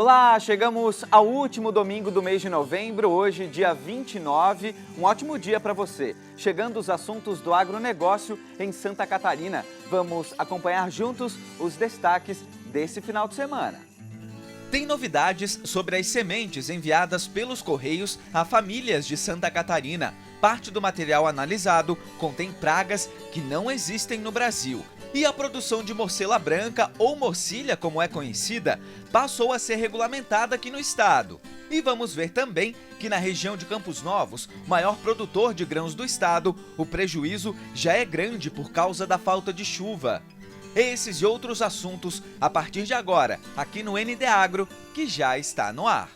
Olá, chegamos ao último domingo do mês de novembro, hoje dia 29, um ótimo dia para você. Chegando os assuntos do agronegócio em Santa Catarina, vamos acompanhar juntos os destaques desse final de semana. Tem novidades sobre as sementes enviadas pelos Correios a famílias de Santa Catarina. Parte do material analisado contém pragas que não existem no Brasil. E a produção de morcela branca, ou morcilha como é conhecida, passou a ser regulamentada aqui no estado. E vamos ver também que na região de Campos Novos, maior produtor de grãos do estado, o prejuízo já é grande por causa da falta de chuva. Esses e outros assuntos a partir de agora, aqui no ND Agro, que já está no ar.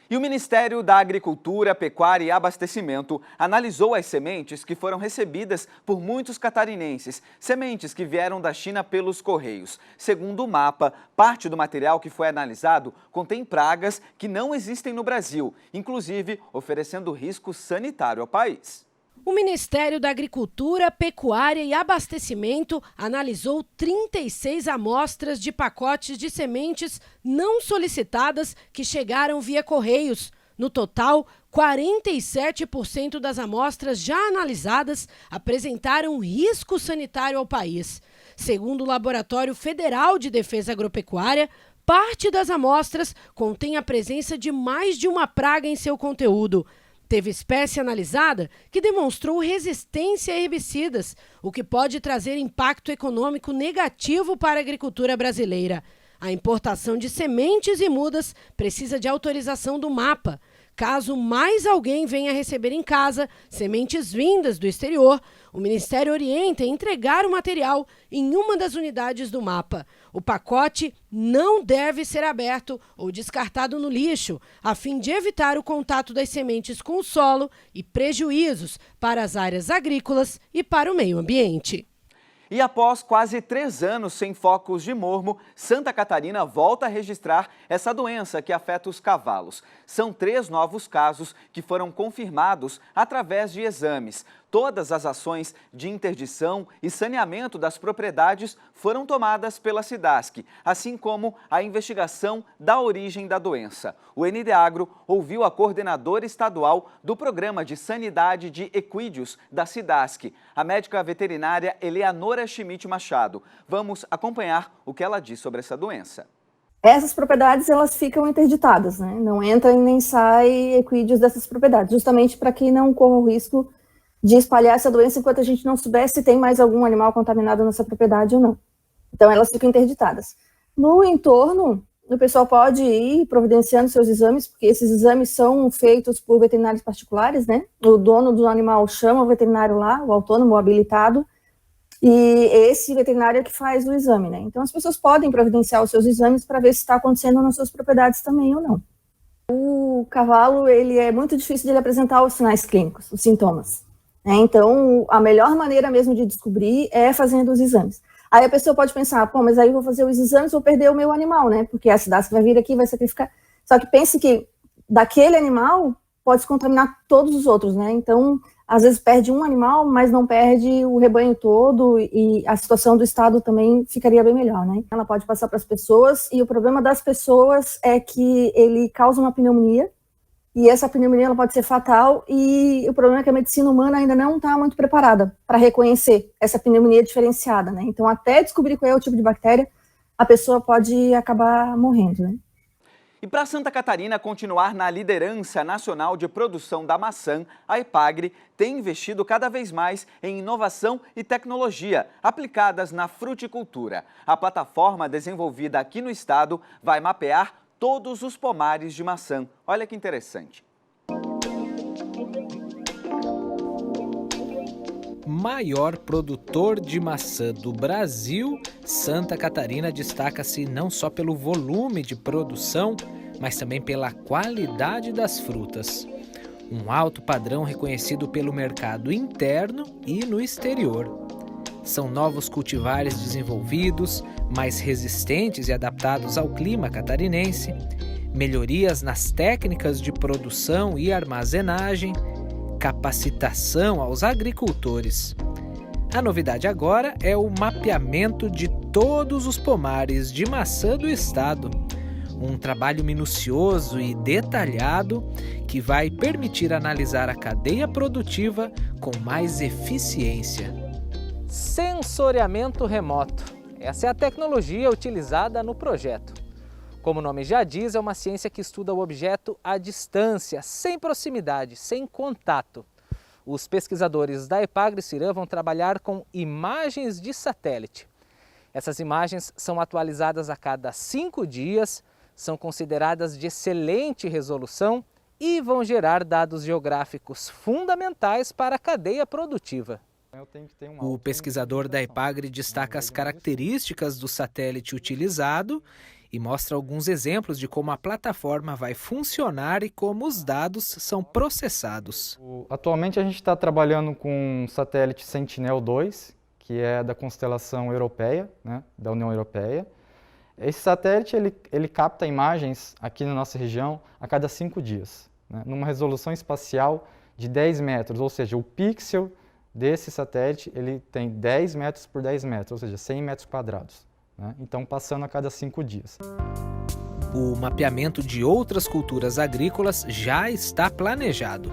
E o Ministério da Agricultura, Pecuária e Abastecimento analisou as sementes que foram recebidas por muitos catarinenses, sementes que vieram da China pelos Correios. Segundo o mapa, parte do material que foi analisado contém pragas que não existem no Brasil, inclusive oferecendo risco sanitário ao país. O Ministério da Agricultura, Pecuária e Abastecimento analisou 36 amostras de pacotes de sementes não solicitadas que chegaram via Correios. No total, 47% das amostras já analisadas apresentaram risco sanitário ao país. Segundo o Laboratório Federal de Defesa Agropecuária, parte das amostras contém a presença de mais de uma praga em seu conteúdo. Teve espécie analisada que demonstrou resistência a herbicidas, o que pode trazer impacto econômico negativo para a agricultura brasileira. A importação de sementes e mudas precisa de autorização do MAPA. Caso mais alguém venha receber em casa sementes vindas do exterior, o Ministério orienta a entregar o material em uma das unidades do MAPA. O pacote não deve ser aberto ou descartado no lixo, a fim de evitar o contato das sementes com o solo e prejuízos para as áreas agrícolas e para o meio ambiente. E após quase 3 anos sem focos de mormo, Santa Catarina volta a registrar essa doença que afeta os cavalos. São 3 novos casos que foram confirmados através de exames. Todas as ações de interdição e saneamento das propriedades foram tomadas pela Cidasc, assim como a investigação da origem da doença. O ND Agro ouviu a coordenadora estadual do Programa de Sanidade de Equídeos da Cidasc, a médica veterinária Eleanora Schmidt Machado. Vamos acompanhar o que ela diz sobre essa doença. Essas propriedades, elas ficam interditadas, né? Não entra e nem sai equídeos dessas propriedades, justamente para que não corra o risco de espalhar essa doença enquanto a gente não souber se tem mais algum animal contaminado nessa propriedade ou não. Então, elas ficam interditadas. No entorno, o pessoal pode ir providenciando seus exames, porque esses exames são feitos por veterinários particulares, né? O dono do animal chama o veterinário lá, o autônomo, o habilitado, e esse veterinário é que faz o exame, né? Então, as pessoas podem providenciar os seus exames para ver se está acontecendo nas suas propriedades também ou não. O cavalo, ele é muito difícil de ele apresentar os sinais clínicos, os sintomas. Então, a melhor maneira mesmo de descobrir é fazendo os exames. Aí a pessoa pode pensar, pô, mas aí eu vou fazer os exames, vou perder o meu animal, né? Porque a Cidasc vai vir aqui e vai sacrificar. Só que pense que daquele animal pode se contaminar todos os outros, né? Então, às vezes perde um animal, mas não perde o rebanho todo e a situação do estado também ficaria bem melhor, né? Ela pode passar para as pessoas e o problema das pessoas é que ele causa uma pneumonia. E essa pneumonia ela pode ser fatal e o problema é que a medicina humana ainda não está muito preparada para reconhecer essa pneumonia diferenciada, né? Então, até descobrir qual é o tipo de bactéria, a pessoa pode acabar morrendo, né? E para Santa Catarina continuar na liderança nacional de produção da maçã, a Epagre tem investido cada vez mais em inovação e tecnologia aplicadas na fruticultura. A plataforma desenvolvida aqui no estado vai mapear todos os pomares de maçã. Olha que interessante. Maior produtor de maçã do Brasil, Santa Catarina destaca-se não só pelo volume de produção, mas também pela qualidade das frutas. Um alto padrão reconhecido pelo mercado interno e no exterior. São novos cultivares desenvolvidos, mais resistentes e adaptados ao clima catarinense, melhorias nas técnicas de produção e armazenagem, capacitação aos agricultores. A novidade agora é o mapeamento de todos os pomares de maçã do estado. Um trabalho minucioso e detalhado que vai permitir analisar a cadeia produtiva com mais eficiência. Sensoriamento remoto. Essa é a tecnologia utilizada no projeto. Como o nome já diz, é uma ciência que estuda o objeto à distância, sem proximidade, sem contato. Os pesquisadores da Epagre-Cirã vão trabalhar com imagens de satélite. Essas imagens são atualizadas a cada 5 dias, são consideradas de excelente resolução e vão gerar dados geográficos fundamentais para a cadeia produtiva. O pesquisador da Epagre destaca as características do satélite utilizado e mostra alguns exemplos de como a plataforma vai funcionar e como os dados são processados. Atualmente a gente está trabalhando com o satélite Sentinel-2, que é da constelação europeia, né, da União Europeia. Esse satélite ele capta imagens aqui na nossa região a cada 5 dias, né, numa resolução espacial de 10 metros, ou seja, o pixel desse satélite ele tem 10 metros por 10 metros, ou seja, 100 metros quadrados. Né? Então, passando a cada 5 dias. O mapeamento de outras culturas agrícolas já está planejado.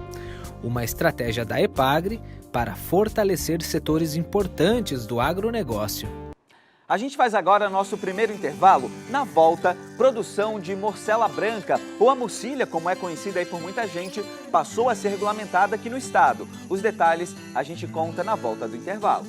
Uma estratégia da Epagre para fortalecer setores importantes do agronegócio. A gente faz agora nosso primeiro intervalo. Na volta, produção de morcela branca, ou a mucilha, como é conhecida aí por muita gente, passou a ser regulamentada aqui no estado. Os detalhes a gente conta na volta do intervalo.